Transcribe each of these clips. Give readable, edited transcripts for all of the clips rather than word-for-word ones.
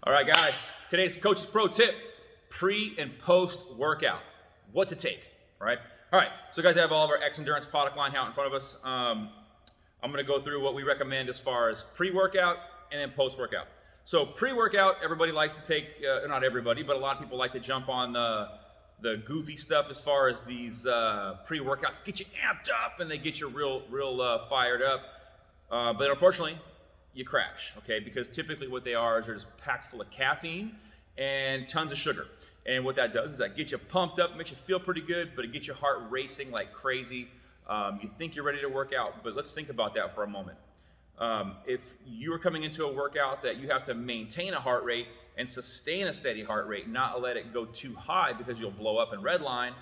All right, guys, today's Coach's Pro tip, pre and post workout, what to take, right? All right, so guys, I have all of our X Endurance product line out in front of us. I'm gonna go through what we recommend as far as pre-workout and then post-workout. So pre-workout, everybody likes to take, not everybody, but a lot of people like to jump on the goofy stuff as far as these pre-workouts, get you amped up and they get you real fired up. But unfortunately, you crash, okay? Because typically what they are is they're just packed full of caffeine and tons of sugar. And what that does is that gets you pumped up, makes you feel pretty good, but it gets your heart racing like crazy. You think you're ready to work out, but let's think about that for a moment. If you are coming into a workout that you have to maintain a heart rate and sustain a steady heart rate, not let it go too high because you'll blow up in redline,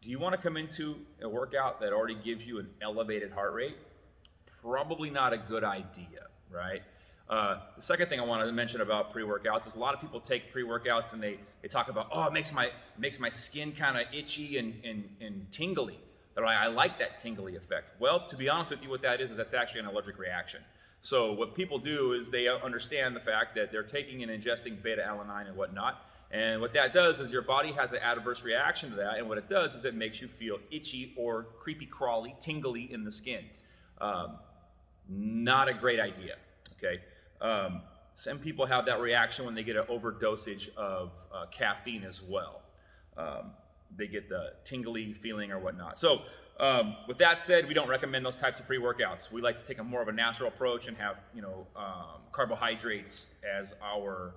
do you want to come into a workout that already gives you an elevated heart rate? Probably not a good idea, right? The second thing I wanted to mention about pre-workouts is a lot of people take pre-workouts and they talk about, oh, it makes my skin kind of itchy and tingly. I like that tingly effect. Well, to be honest with you, what that is that's actually an allergic reaction. So what people do is they understand the fact that they're taking and ingesting beta-alanine and whatnot. And what that does is your body has an adverse reaction to that. And what it does is it makes you feel itchy or creepy crawly, tingly in the skin. Not a great idea, okay? Some people have that reaction when they get an overdosage of caffeine as well. They get the tingly feeling or whatnot. So with that said, we don't recommend those types of pre-workouts. We like to take a more of a natural approach and have carbohydrates as our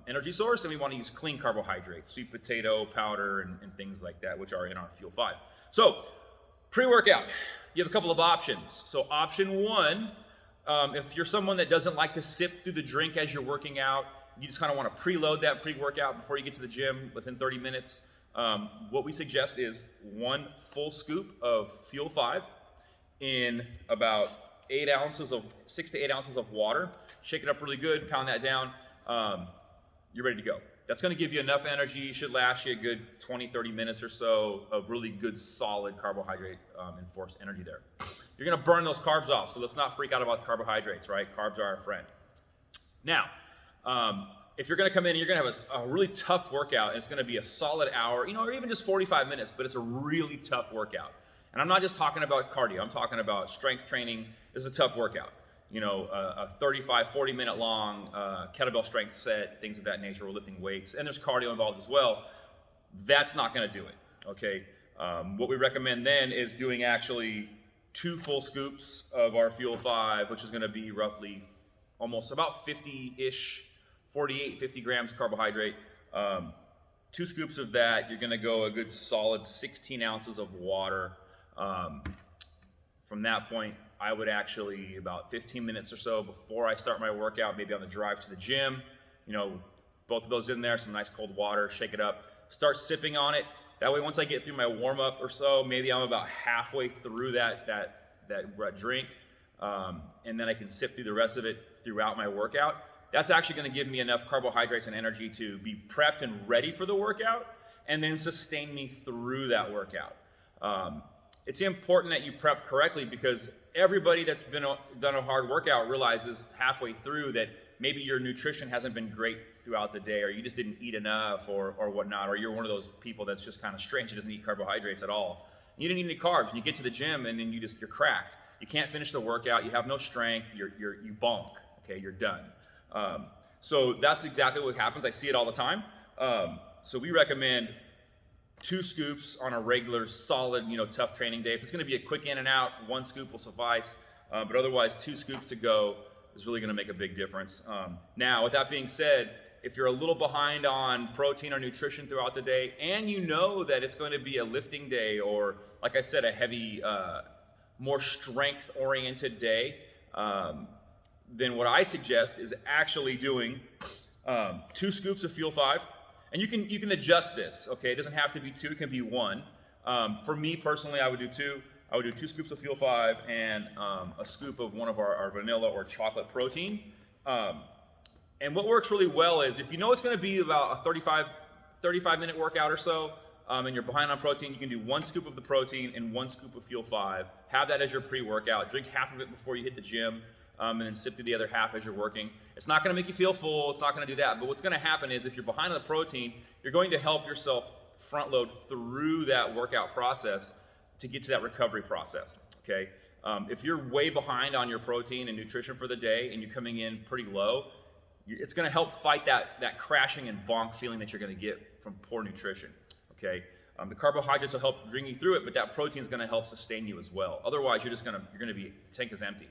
energy source, and we want to use clean carbohydrates, sweet potato powder and things like that, which are in our Fuel 5. So pre-workout, you have a couple of options. So option one, if you're someone that doesn't like to sip through the drink as you're working out, you just kind of want to preload that pre-workout before you get to the gym within 30 minutes. What we suggest is 1 full scoop of Fuel 5 in about 6 to 8 ounces of water. Shake it up really good, pound that down. You're ready to go. That's going to give you enough energy. Should last you a good 20, 30 minutes or so of really good, solid carbohydrate enforced energy there. You're going to burn those carbs off, so let's not freak out about carbohydrates, right? Carbs are our friend. Now, if you're going to come in and you're going to have a really tough workout, and it's going to be a solid hour, or even just 45 minutes, but it's a really tough workout. And I'm not just talking about cardio. I'm talking about strength training. This is a tough workout. A 35, 40-minute long kettlebell strength set, things of that nature. We're lifting weights, and there's cardio involved as well. That's not going to do it, okay? What we recommend then is doing actually 2 full scoops of our Fuel 5, which is going to be roughly almost about 50-ish, 48, 50 grams carbohydrate. 2 scoops of that, you're going to go a good solid 16 ounces of water. From that point, I would actually, about 15 minutes or so before I start my workout, maybe on the drive to the gym, both of those in there, some nice cold water, shake it up, start sipping on it. That way, once I get through my warm-up or so, maybe I'm about halfway through that drink, and then I can sip through the rest of it throughout my workout. That's actually going to give me enough carbohydrates and energy to be prepped and ready for the workout, and then sustain me through that workout. It's important that you prep correctly because everybody that's done a hard workout realizes halfway through that maybe your nutrition hasn't been great throughout the day, or you just didn't eat enough or whatnot, or you're one of those people that's just kind of strange, who doesn't eat carbohydrates at all. You didn't eat any carbs, and you get to the gym and then you're cracked. You can't finish the workout, you have no strength, you bonk, okay, you're done. So that's exactly what happens. I see it all the time. So we recommend 2 scoops on a regular, solid, tough training day. If it's going to be a quick in and out, 1 scoop will suffice. But otherwise, 2 scoops to go is really going to make a big difference. Now, with that being said, if you're a little behind on protein or nutrition throughout the day, and you know that it's going to be a lifting day, or like I said, a heavy, more strength-oriented day, then what I suggest is actually doing 2 scoops of Fuel 5. And you can adjust this, okay? It doesn't have to be 2, it can be 1. For me personally, I would do 2. I would do 2 scoops of Fuel 5 and a scoop of one of our vanilla or chocolate protein. And what works really well is if you know it's going to be about a 35-minute workout or so, and you're behind on protein, you can do 1 scoop of the protein and 1 scoop of Fuel 5. Have that as your pre-workout. Drink half of it before you hit the gym. and then sip through the other half as you're working. It's not going to make you feel full. It's not going to do that. But what's going to happen is if you're behind on the protein, you're going to help yourself front load through that workout process to get to that recovery process, okay? If you're way behind on your protein and nutrition for the day and you're coming in pretty low, it's going to help fight that crashing and bonk feeling that you're going to get from poor nutrition, okay? The carbohydrates will help bring you through it, but that protein is going to help sustain you as well. Otherwise, you're going to be, the tank is empty.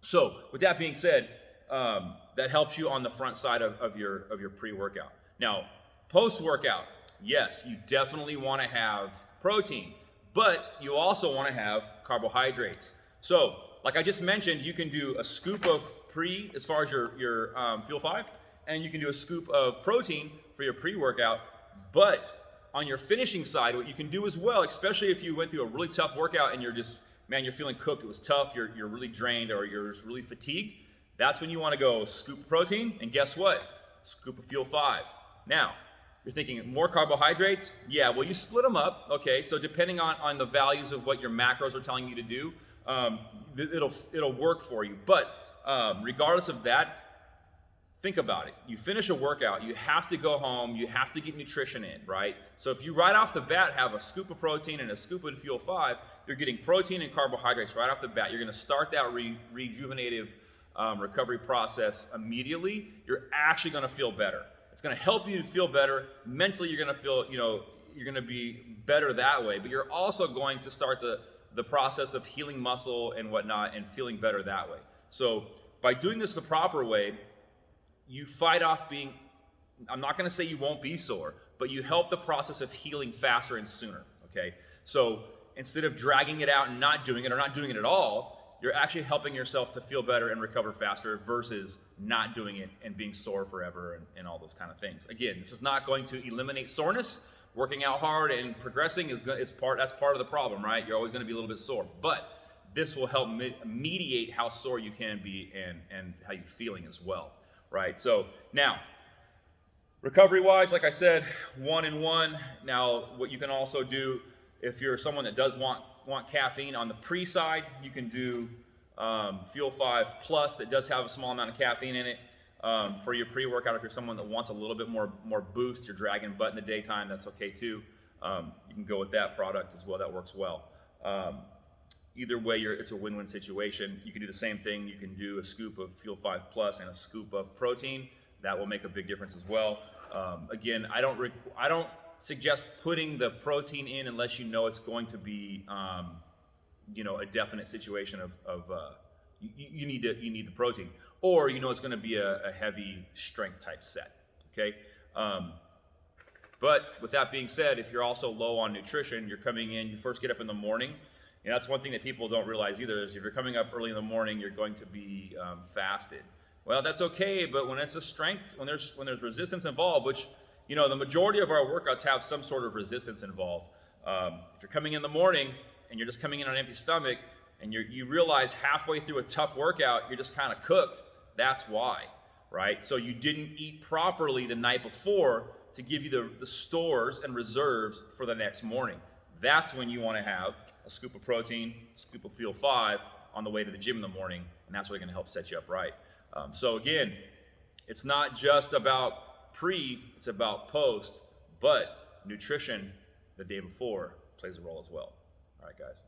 So with that being said, that helps you on the front side of your pre-workout. Now, post-workout, yes, you definitely want to have protein, but you also want to have carbohydrates. So, like I just mentioned, you can do a scoop of pre as far as your Fuel 5, and you can do a scoop of protein for your pre-workout. But on your finishing side, what you can do as well, especially if you went through a really tough workout and you're just, man, you're feeling cooked, it was tough, you're really drained, or you're just really fatigued, that's when you want to go scoop of protein, and guess what? Scoop of Fuel 5. Now, you're thinking more carbohydrates? Yeah, well, you split them up, okay? So depending on the values of what your macros are telling you to do, it'll work for you. But regardless of that, think about it. You finish a workout, you have to go home, you have to get nutrition in, right? So if you right off the bat have a scoop of protein and a scoop of Fuel 5, you're getting protein and carbohydrates right off the bat. You're going to start that rejuvenative recovery process immediately. You're actually going to feel better. It's going to help you to feel better. Mentally, you're going to feel, you're going to be better that way, but you're also going to start the process of healing muscle and whatnot and feeling better that way. So by doing this the proper way, you fight off being, I'm not going to say you won't be sore, but you help the process of healing faster and sooner, okay? So instead of dragging it out and not doing it or not doing it at all, you're actually helping yourself to feel better and recover faster versus not doing it and being sore forever and all those kind of things. Again, this is not going to eliminate soreness. Working out hard and progressing that's part of the problem, right? You're always going to be a little bit sore, but this will help mediate how sore you can be and how you're feeling as well, right? So now, recovery-wise, like I said, 1 and 1. Now, what you can also do if you're someone that does want caffeine on the pre-side, you can do Fuel 5 Plus that does have a small amount of caffeine in it. For your pre-workout, if you're someone that wants a little bit more boost, you're dragging butt in the daytime, that's okay too. You can go with that product as well, that works well. Either way, it's a win-win situation. You can do the same thing. You can do a scoop of Fuel 5 Plus and a scoop of protein. That will make a big difference as well. Again, I don't suggest putting the protein in unless you know it's going to be, a definite situation of you need the protein, or it's going to be a heavy strength type set. Okay. But with that being said, if you're also low on nutrition, you're coming in, you first get up in the morning. And that's one thing that people don't realize either, is if you're coming up early in the morning, you're going to be fasted. Well, that's okay, but when it's a strength, when there's resistance involved, which, the majority of our workouts have some sort of resistance involved. If you're coming in the morning and you're just coming in on an empty stomach and you realize halfway through a tough workout, you're just kind of cooked, that's why, right? So you didn't eat properly the night before to give you the stores and reserves for the next morning. That's when you want to have a scoop of protein, a scoop of Fuel 5 on the way to the gym in the morning, and that's what's going to help set you up right. So again, it's not just about pre, it's about post, but nutrition the day before plays a role as well. All right, guys.